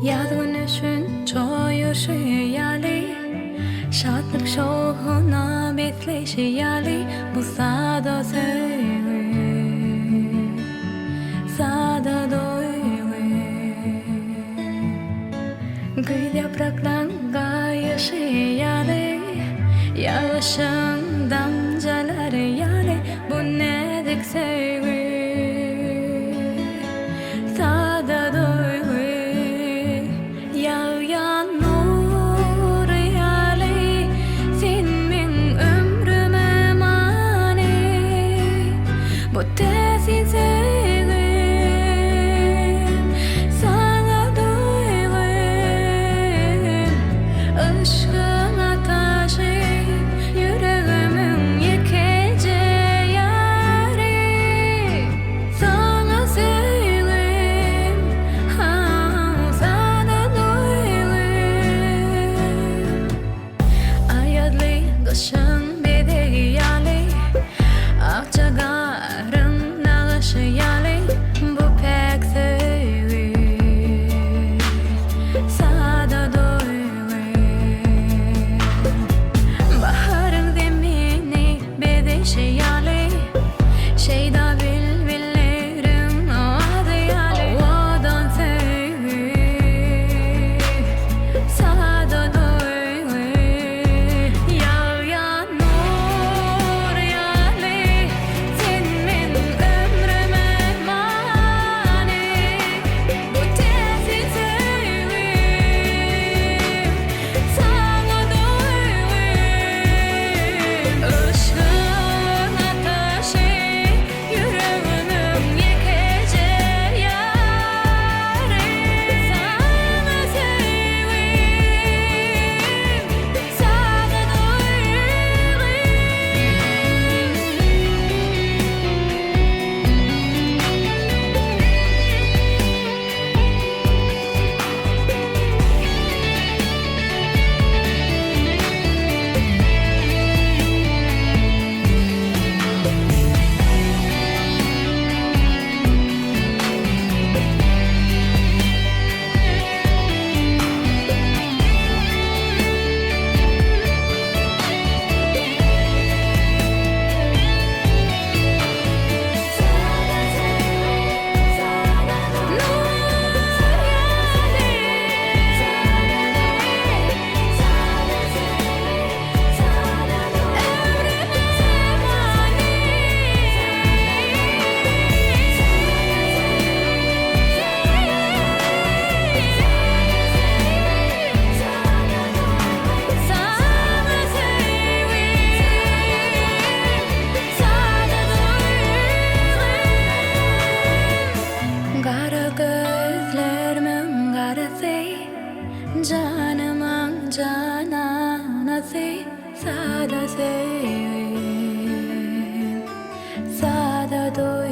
Yadınışın çoğuşu yali Şatlık şohuna betleşi yali Bu sada sevi Sada doyvi Gül yapraklarla yaşı yali Yağışın damcaları yali Bu nedik sevi Sada doyvi Bu tesin sevim Sana doyum Aşkın ateşi Yüreğimin yekece yari Sana sevim Sana doyum Ayadlı kışın bedeği yali Akçaga yali bu pek sevi Sada doyvi Baharın zemini bedeşi yali Şeyda bilbillerim adı yali Ovadan sevi Sada doyvi Yağyan nur yali Senin Canımın cananası Sada sevim Sada doyum